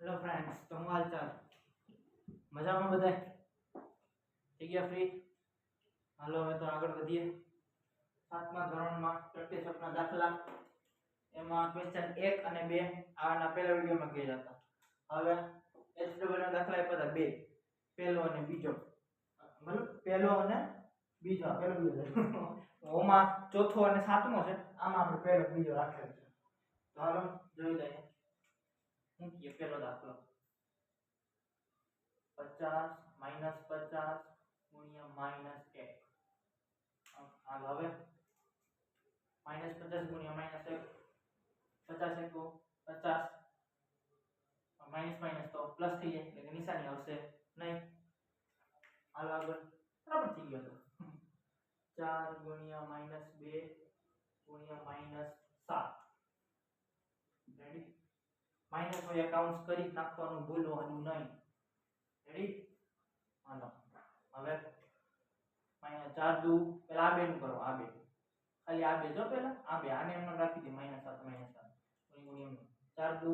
Hello friends, તો હું હાલચાલ મજામાં બધાય થઈ ગયા ફ્રી? હાલો હવે તો આગળ વધીએ. 7મા ધોરણમાં પ્રેક્ટિસ ઓફના દાખલા એમાં ક્વેશ્ચન 1 અને 2 આના પહેલા વિડિયોમાં ગયા હતા. હવે HW ના દાખલા આપ્યા હતા બે, પહેલો અને બીજો. મતલબ પહેલો અને બીજો, પહેલો બીજો ઓમાં ચોથો અને સાતમો છે. આમાં આપણે પહેલો બીજો રાખેલ છે. તો હાલો જોઈ લઈએ. હું કે પહેલો દાખલો 50 -50 ગુણ્યા -1. હાલ હવે -50 ગુણ્યા -1, 50 * 50, માઇનસ તો પ્લસ થઈ જાય એટલે કે નિશાની આવશે નહીં. હાલ આગળ બરાબર થઈ ગયો તો 4 ગુણ્યા -2 ગુણ્યા -7. રેડી? માઇનસ હોય કાઉન્ટ કરી નાખવાનું ભૂલવાનું નહીં. રેડી? હાલો હવે -4 દુ પેલા આ બે નું કરો. આ બે ખાલી આ બે જો પેલા આ બે આને એમ રાખી દે -7 ગુણ્યા 4 દુ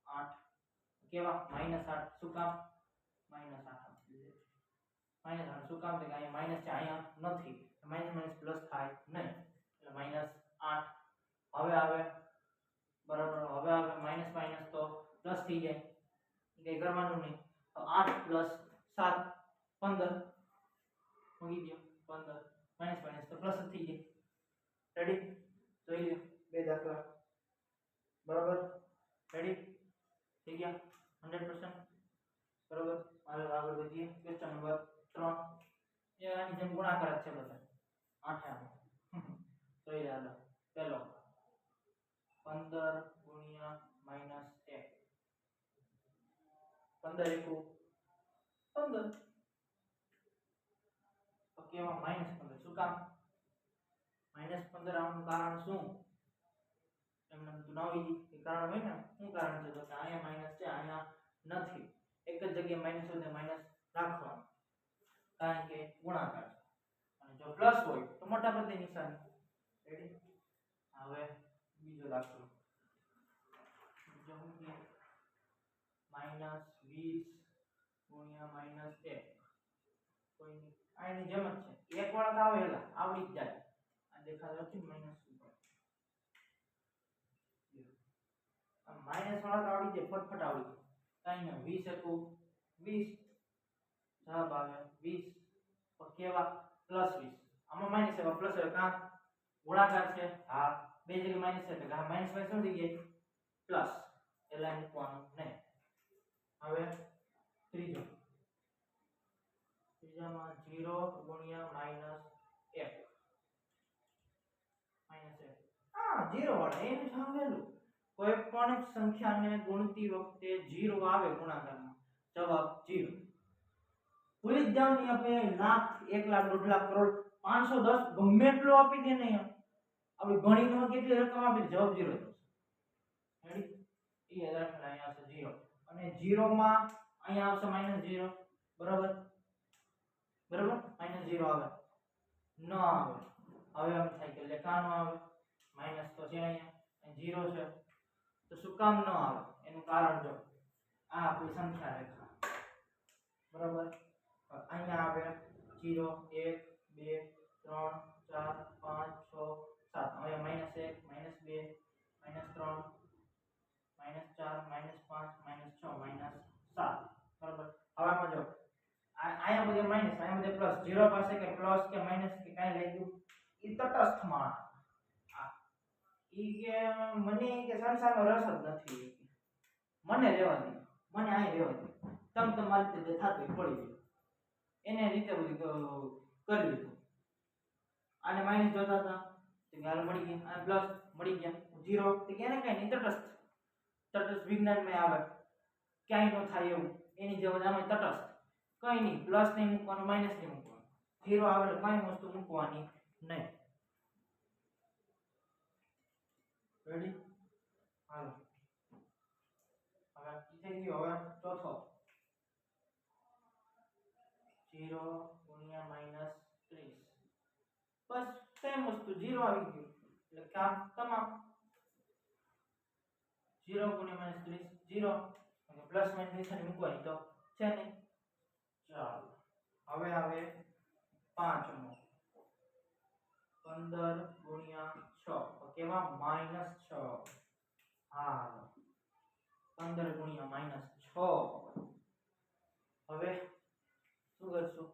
8. કેવા -8 શું કામ? -8 શું કામ? કે અહીંયા માઈનસ છે, અહીંયા નથી. માઈનસ પ્લસ થાય નહીં એટલે -8. હવે આવે બરાબર. હવે આવે માઈનસ તો પ્લસ થઈ જાય, કઈ કરવાનું નહીં. તો 8 + 7 15 મૂકી દો. 15 માઈનસ તો પ્લસ થઈ જાય. રેડી? જોઈ લો બે દાખલા બરાબર. રેડી થઈ ગયા 100%. બરાબર. હાલો આગળ વધીએ. Question number 3. એ આની જેમ ગુણાકાર છે બધા 8 જોઈ લો. હાલો પહેલો 15 ગુણ્યા -1. 15 * 15. ઓકે એમાં -15 શું કામ? -15 આવવાનું કારણ શું? એમને બધું નવી એ કારણ હોય ને. શું કારણ છે? તો કે અહીંયા માઈનસ છે, અહીંયા નથી. એક જ જગ્યાએ માઈનસ હોય તો માઈનસ રાખવાનું, કારણ કે ગુણાકાર છે. અને જો પ્લસ હોય તો મોટા બધી નિશાની. રેડી? હવે બીજો દાખલો. બીજો શું કે -20 ગુણ્યા -1. કોઈ નહીં, આની જેમ જ છે. એક વાળા તો આવેલા આવડી જ જાય. આ દેખાતો નથી માઈનસ ઉપર. આ માઈનસ વાળા તો આવડી જાય, ફટફટ આવડી જાય. કાઈ ના 20 * 20 જવાબ આવે 20. તો કેવા? +20. આમાં માઈનસ છે, પ્લસ છે. કા ગુણાકાર છે? હા. બે જગ્યાએ માઈનસ છે એટલે હા માઈનસ શું થઈ જાય? પ્લસ. એટલે મૂકવાનું નહીં. હવે ત્રીજામાં 0 ગુણ્યા -1. હા 0 વાળા એનું સાંભળેલું. કોઈ પણ સંખ્યાને ગુણતી વખતે 0 આવે ગુણાકારમાં, જવાબ 0. ભૂલી જ જાવ ને. આપણે લાખ, 1 લાખ, 1.5 લાખ, કરોડ, 510 ગમે એટલો આપી દે ને આપણે ગણીમાં કેટલી રકમ આપી જવાબ 0 થશે. રેડી? એ યાદ રાખવાનું. અહીંયા આવશે 0 અને 0 માં અહીંયા આવશે -0. બરાબર? બરાબર? -0 આવે ન આવે. હવે એમ થાય કે લેખાનો આવે. માઈનસ તો છે અહીંયા 0 છે તો શું કામ ન આવે? એનું કારણ જો આ આપણી સંખ્યા રેખા. બરાબર? અહીંયા આવે 0 1 2 3 4 5 6 7. હવે -1 -2 -3 -4 -5 -6 -7. બરાબર? હવે આમાં જો અહીંયા બધે માઈનસ, અહીંયા બધે પ્લસ. 0 પાસે કે પ્લસ કે માઈનસ કે કાઈ લાગ્યું ઈ તટસ્થમાં. આ ઈ કે મને કે સંસારનો રસ જ નથી. મને રહેવા દે, મને અહીં રહેવા દે. તમારી રીતે જે થાતું એ પડી ગયું. એને રીતે બધું કરી લીધું. આને માઈનસ જોતા હતા તો ગાલ મળી ગયા, આ પ્લસ મળી ગયા. 0 તો કે એને કઈ નહીં, તટસ્થ. તટસ્થ વિજ્ઞાનમાં આવે ક્યાંય ન થાય એવું. એની જેમ આમાં તટસ્થ કઈ નહીં. પ્લસ નહીં મૂકવાનું, માઈનસ નહીં મૂકવાનું. 0 આવે એટલે કઈ વસ્તુ મૂકવાની નહીં. રેડી? હાલો હવે થઈ ગયો. હવે ચોથો 0 ગુણ્યા -30. બસ સેમ વસ્તુ. 0 આવી ગયું એટલે કામ તમામ. 0 ગુણ્યા -30 0 પ્લસ માઇનસ નિશાની મૂકવાની તો છે ને. ચાલો હવે આવે પાંચમો 15 ગુણ્યા 6 તો કેવા -6. હા 15 ગુણ્યા -6. હવે શું કરશું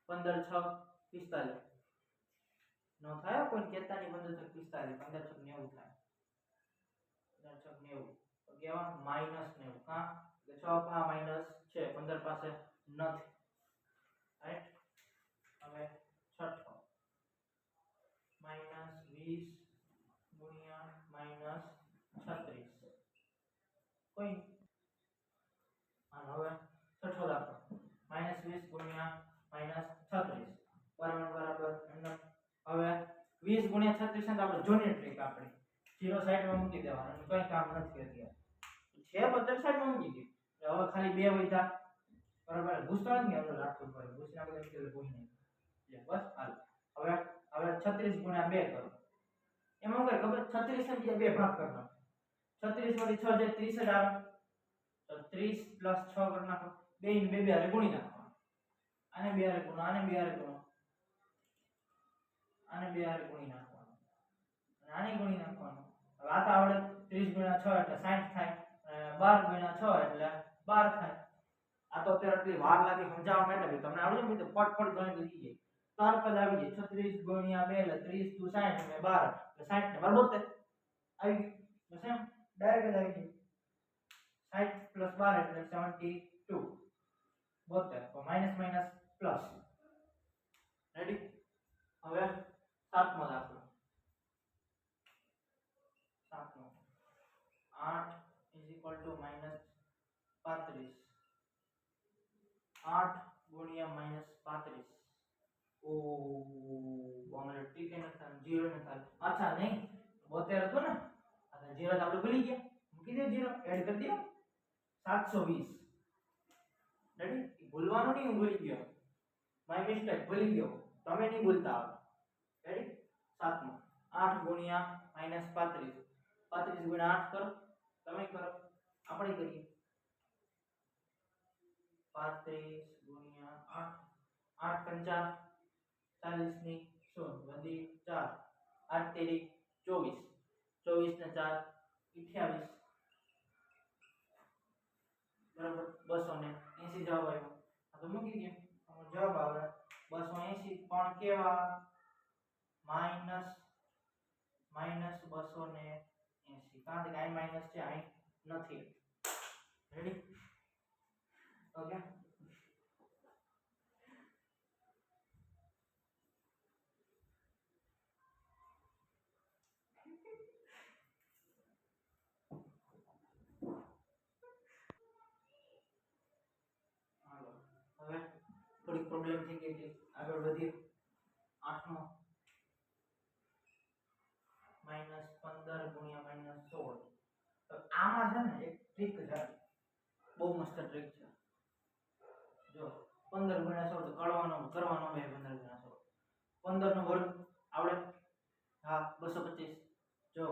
15 6 45 નો થાય કોઈ કહેતા નહીં 15 6 45 15 6 90 થાય 15 6 90 તો કેવા -90 કા 6 પા માઈનસ છે 15 પાસે નથી રાઈટ. હવે છઠ્ઠો -20 ગુણ્યા -36 કોઈ. અને હવે છઠ્ઠો દાખલો -20 ગુણ્યા -36 બરાબર હવે 20 ગુણ્યા 36 ને આપણે જોની ટ્રીક આપણે 0 સાઈડમાં મૂકી દેવાનું કઈ કામ નથી અત્યારે છે 15 સાઈડમાં મૂકી દે. હવે ખાલી બે વધ્યા બરાબર ગુસ્સા નથી આપણે રાખવું પડે ગુસ્સા આપણે એટલે કોઈ નહીં એટલે બસ હાલ. હવે 36 ગુણ્યા 2 કરો એમાં શું કરે ખબર 36 ને બે ભાગ કરવાનો 36 માંથી 6 જે 30 જ આવે તો 30 + 6 કરી નાખો બે ને બે હારે ગુણી નાખો આને બે હારે ગુણો આને બે હારે ગુણો આને બે હારે ગુણી નાખવાનું અને આને ગુણી નાખવાનું. હવે આ તો આવડે 30 ગુણ્યા 6 એટલે 60 થાય 12 ગુણ્યા 6 એટલે 12 થાય. આ તો અત્યારે એટલી વાર લાગે સમજાવવા માટે તમને આવડે ને તો ફટફટ ગણિત લઈ જાય તરત જ આવી જાય 36 ગુણ્યા 2 એટલે 30 * 60 અને 12 એટલે 60 ને 72 આવી ગયું બસ એમ ડાયરેક્ટ જ આવી જાય 60 + 12 એટલે 72 72 તો માઈનસ માઈનસ પ્લસ રેડી. હવે સાતમો દાખલો 8 = -35 8 ગુણ્યા -35 ઓ બોમરે ઠીક છે ને 0 ને થાય અચ્છા નહીં 72 હતો ને અને 0 આપણે ભૂલી ગયા મૂકી દે 0 એડ કરી દો 720 રેડી. ભૂલવાનું નહીં હું ભૂલી ગયો માય મિસ્ટેક ભૂલી ગયો તમે નહીં ભૂલતા રેડી. સાતમો 8 ગુણ્યા -35 35 ગુણ્યા 8 કરો તમે કરો આપણે કરીએ 35 ગુણ્યા 8 8 5 40 ની 0 વધી 4 8 તેરી 24 24 ને 4 28 બરાબર 280 જવાબ આવ્યો. આ તો મૂકી દે જવાબ આવે 280 પણ કેવા -280 કારણ કે આ માઈનસ છે આ નથી રેડી. ઓકે હવે થોડી પ્રોબ્લેમ થઈ ગઈ એટલે આગળ વધીએ. આઠમો -15 ગુણ્યા -16 તો આમાં છે ને એક ટ્રીક છે બહુ મસ્ત ટ્રીક છે. જો 15 ગુણ્યા 16 તો કરવાનો બે 15 ગુણ્યા 16 15 નો વર્ગ આવડે હા 225 જો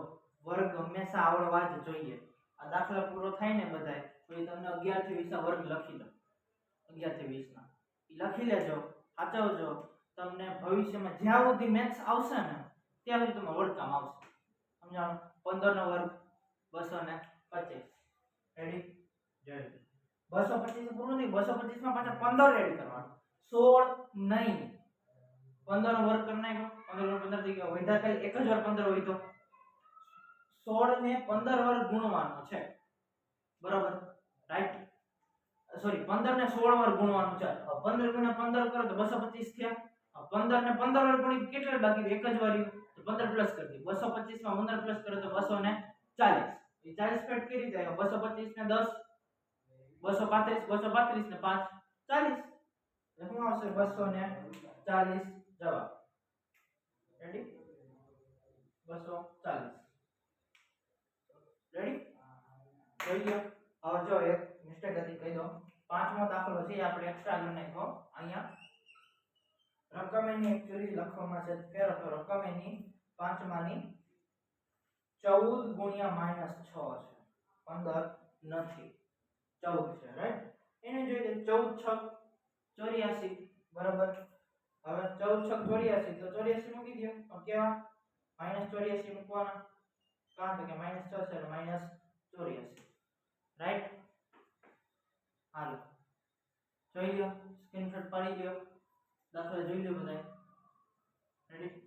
વર્ગ હંમેશા આવડવા જ જોઈએ. આ દાખલા પૂરો થાય ને બધાય પછી તમને 11 થી 20 વર્ગ લખી દો 11 થી 20 ના લખી લેજો સાચવજો તમને ભવિષ્યમાં જ્યાં સુધી મેથ્સ આવશે ને ત્યાં સુધી તમારે વર્ગ કામ આવશે સમજાણું. 15 નો વર્ગ 225 રેડી જોઈ 225 પૂરું નહીં 225 માં પાછા 15 એડ કરવાનું 16 નહીં 15 નો વર્ગ કરી નાખ્યો 15 નો 15 થઈ ગયો વધ્યા ખાલી એક જ વાર 15 હોય તો 16 ને 15 વાર ગુણવાનો છે બરાબર રાઈટ. સોરી 15 ને 16 વાર ગુણવાનું છે. 15 ગુણ્યા 15 કરો તો 225 થયા 15 ને 15 વાર ગુણી કેટલા બાકી એક જ વાર તો 15 પ્લસ કરી દે 225 માં 15 પ્લસ કરો તો 240 એ 40 ફેટ કેવી રીતે આવ્યો 225 ને 10 235 ને 5 40 એટલે શું આવશે 240 જવાબ રેડી 240 રેડી જોઈ લો. હવે જો એક મિસ્ટેક હતી કહી દો. પાંચમો દાખલો છે આપણે એક્સ્ટ્રા ગણ નાખ્યો અહીંયા રકમ એની એક્ચ્યુઅલી લખવામાં છે ફેર તો રકમ એની પાંચમાની 14 ગુણ્યા -6 છે 15 નથી 14 છે રાઈટ. એને જોઈ લે 14 6 84 બરાબર. હવે 14 6 84 તો 84 મૂકી દો. તો કેવા -84 મૂકવાના, કારણ કે -6 છે એટલે -84 રાઈટ. હાલો જોઈ લો, સ્ક્રીનશોટ પાડી લ્યો, દાખલા જોઈ લો બધાય. રેડી.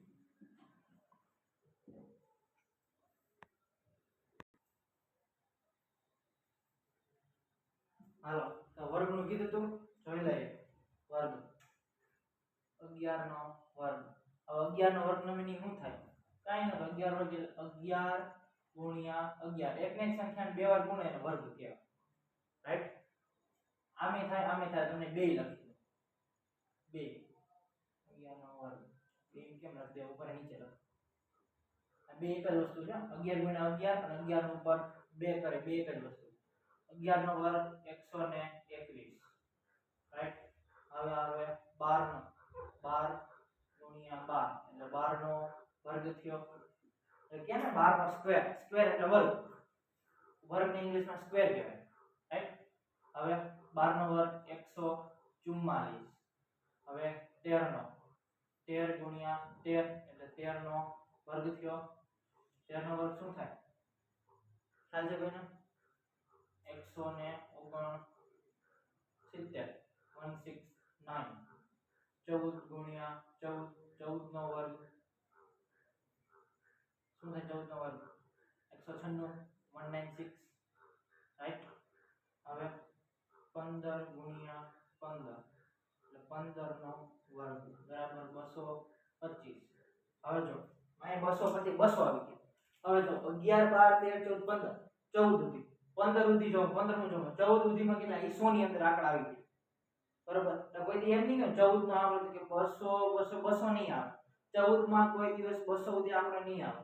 હાલો તો વર્ગનું કીધું તું, જોઈ લઈએ. વર્ગ 11 નો વર્ગ. હવે 11 નો વર્ગ નો મીનિંગ શું થાય? કાઈ ન, 11 વર્ગ 11 ગુણ્યા 11. એક ને એક સંખ્યાને બે વાર ગુણે એનો વર્ગ કહેવાય રાઈટ. આમે થાય તમને બે લખી દો, 2 11 નો વર્ગ. બે કેમ લખી દે, ઉપર નીચે લખ. આ બે એક જ વસ્તુ છે. 11 ગુણ્યા 11 અને 11 નો ઉપર 2 કરે, બે એક જ વસ્તુ. 11 નો વર્ગ 121 રાઈટ. હવે આવે 12 નો, 12 ગુણ્યા 12 એટલે 12 નો વર્ગ થયો. એટલે કે ને 12 નો સ્ક્વેર, સ્ક્વેર એટલે વર્ગ. વર્ગ ને ઇંગ્લિશમાં સ્ક્વેર કહેવાય રાઈટ. હવે 12 નો વર્ગ 144. હવે 13 નો, 13 ગુણ્યા 13 એટલે 13 નો વર્ગ થયો. 13 નો વર્ગ શું થાય? ખ્યાલ છે કોઈને? 169 169. 14 ગુણ્યા 14, 14 નો વર્ગ શું થાય? 14 નો વર્ગ 196 196 રાઈટ. હવે 15 ગુણ્યા 15 એટલે 15 નો વર્ગ બરાબર 225. હવે જો અહીં 225 200 આવી ગયા. હવે જો 11 12 13 14 15 14 સુધી 15 સુધી જો 15 નું જો 14 સુધીમાં કેટલા ઈ 100 ની અંદર આંકડા આવી ગયા બરાબર. તો કોઈ દી એમ નહીં કે 14 નો આંકડો કે 200 200 નહીં આવે. 14 માં કોઈ દિવસ 200 સુધી આંકડો નહીં આવે.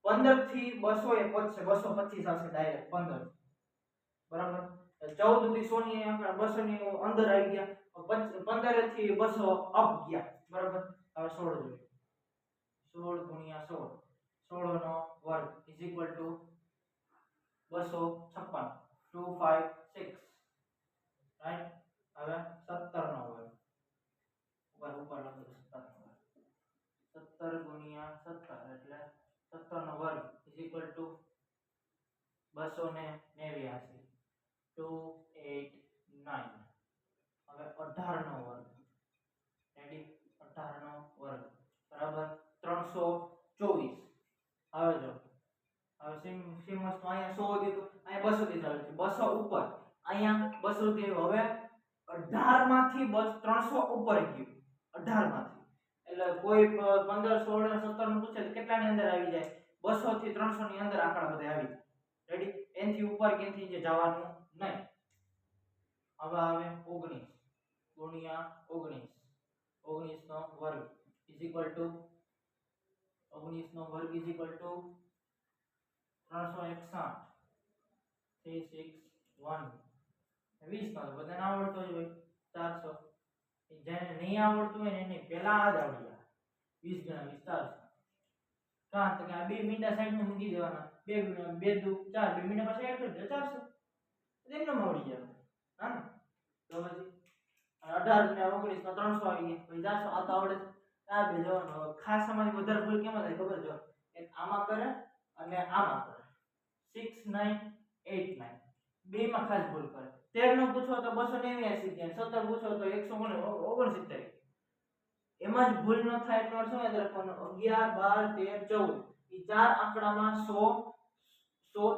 15 થી 200 એ પહોંચશે, 225 આવશે ડાયરેક્ટ 15 બરાબર. 14 સુધી 100 ની આંકડા 200 ની અંદર આવી ગયા. 15 થી 200 અપ ગયા બરાબર. હવે 16 જોઈએ. 16 ગુણ્યા 16, 16 નો વર્ગ ઇઝ ઇક્વલ ટુ 256 256 રાઈટ. હવે 17 નો વર્ગ ઉપર લખો 17 ગુણ્યા 17 એટલે 17 નો વર્ગ ઇઝ ઇક્વલ ટુ 289 289. હવે 18 નો વર્ગ રેડી. 18 નો વર્ગ બરાબર 324. હવે જો હવે સીમસ તો અહીંયા 100 દીધું, અહીંયા 200 દીધા છે. 200 ઉપર, અહીંયા 200 થી. હવે 18 માંથી 300 ઉપર ગયું. 18 માંથી એટલે કોઈ 15 16 અને 17 નું પૂછે તો કેટલાની અંદર આવી જાય? 200 થી 300 ની અંદર આંકડા બધા આવી જાય રેડી. એનથી ઉપર કે એનથી નીચે જવાનું નહીં. હવે આવે 19 ગુણ્યા 19, 19 નો વર્ગ ઇઝ ઇક્વલ ટુ 19 નો વર્ગ ઇઝ ઇક્વલ ટુ 361 361. 20 નો બધાને આવડતો જ હોય 400. જેને નહીં આવડતું હોય એને પહેલા આ જ આવડી જાય. 20 ગણા 20 400. કારણ કે આ બે મીંડા સાઈડ માં મૂકી દેવાના. 2 ગુણ્યા 2 દુ 4, બે મીંડા પાસે એડ કરી દે 400. એમનો આવડી જાય. હા તો પછી 18 ને 19 માં 300 આવી ગયા. પછી 400 આ તો આવડે. આ બે જોવાનો ખાસ આમાંથી વધારે ભૂલ કેમાં થાય ખબર? જો એક આમાં કરે અને આમાં કરે. 6989 બે માં ખાસ ભૂલ કરે. 13 નો પૂછો તો 289 ગયા, 17 પૂછો તો 169. એમાં જ ભૂલ ન થાય એટલો શું યાદ રાખવાનું? 11 12 13 14 ઈ ચાર આંકડામાં 100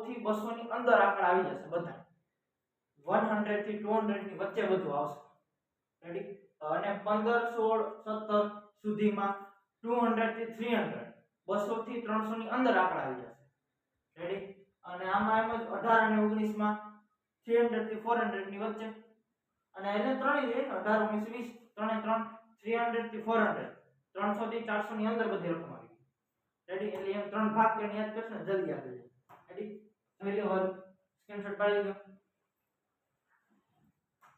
થી 200 ની અંદર આંકડા આવી જશે બધા. 100 થી 200 ની વચ્ચે બધું આવશે રેડી. અને 15 16 17 સુધીમાં 200 થી 300 200 થી 300 ની અંદર આંકડા આવી જશે રેડી. અને આમાં એમ જ 18 અને 19 માં 300 થી 400 ની વચ્ચે. અને એટલે ત્રણેય છે 18 19 20 ત્રણે ત્રણ 300 થી 400 300 થી 400 ની અંદર બધી રકમ આવી રેડી. એટલે એમ ત્રણ ભાગ કરીને યાદ કરશો ને જલ્દી યાદ રહી જાય રેડી. જોઈ લો વર્ગ સ્ક્રીનશોટ પાડી લો.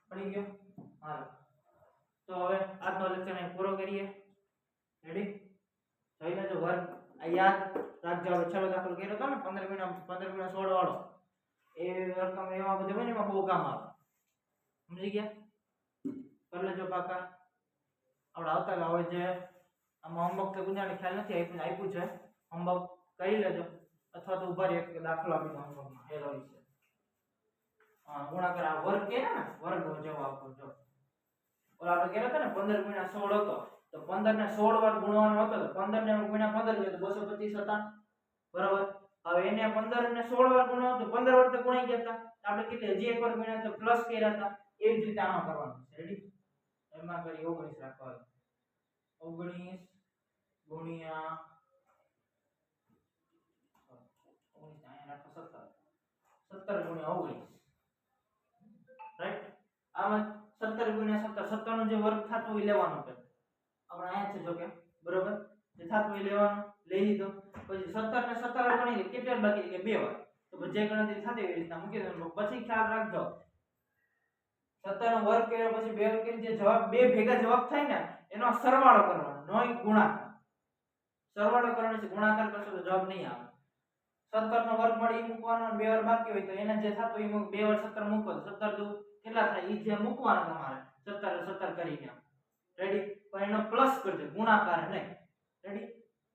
પડી ગયો. હાલો તો હવે આજનો લેક્ચર અહીં પૂરો કરીએ રેડી. જોઈ લેજો વર્ગ આ યાદ રાખજો. હવે છેલ્લો દાખલો કર્યો હતો ને 15 ગુણ્યા 16 વાળો, એ રકમ એવા બધે હોય ને એમાં બહુ કામ આવે. સમજી ગયા? કરી લેજો કાકા. આપણે આવતા હવે જે આમાં હોમવર્ક તો ગુંજાને ખ્યાલ નથી આપ્યું છે, હોમવર્ક કરી લેજો અથવા તો ઉભા રહી એક દાખલો આપી દો હોમવર્કમાં એનો વિશે. ગુણાકાર આ વર્ગ કે ને વર્ગ જવાબ આપો. જો ઓલા આપણે કહેતા હતા ને 15 ગુણ્યા 16 હતો, તો 15 ને 16 વાર ગુણવાનો હતો તો 15 ને ગુણ્યા 15 એટલે 225 હતા. બરાબર. હવે એને 15 ને 16 વાર ગુણવાનો તો 15 વાર તો ગુણાઈ ગયા હતા. આપણે કેટલે હજી એક વાર ગુણ્યા તો પ્લસ કર્યા હતા. એવી જ રીતે આમાં કરવાનું છે. રેડી? એમાં કરી 19 રાખવાનું. 19 ગુણ્યા 17 ગુણ્યા 19. રાઈટ? આમાં 17 ગુણ્યા 17 17 નો જે વર્ગ થતો હોય લેવાનો છે. આપણે અહીંયા છે જો કે બરોબર જે થતો હોય લેવાનો લઈ લીધો. પછી 17 ને 17 વાર ગણી કેટલા બાકી કે 2 વાર. તો જે ગણતરી થતી હોય એ રીતના મૂકી દેવાનું. પછી ખ્યાલ રાખજો 17 નો વર્ગ કર્યો પછી 2 વાર કરીને જે જવાબ બે ભેગા જવાબ થાય ને એનો સરવાળો કરવાનો, નોય ગુણાકાર. સરવાળો કરવાનો છે, ગુણાકાર કરશો તો જવાબ નહીં આવે. 17 નો વર્ગ મળી મૂકવાનો, 2 વાર બાકી હોય તો એને જે થતું એ 2 વાર 17 મૂકો 17 દુ કેટલા થાય ઈ જે મૂકવાનો તમારે 17 17 કરીને. રેડી? પણ એનો પ્લસ કરજો, ગુણાકાર નહીં. રેડી?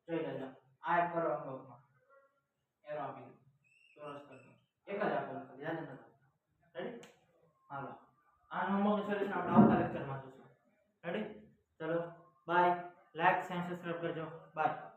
જોઈ લેજો. આ એક કરો અંગમાં એરો આપી દો, ચોરસ કરજો. એક જ આપો યાદ નથી. રેડી? હાલો આ હોમવર્ક સોલ્યુશન આપણે આવતા લેક્ચરમાં જોઈશું. રેડી? ચલો બાય. લાઈક એન્ડ સબસ્ક્રાઇબ કરજો. બાય.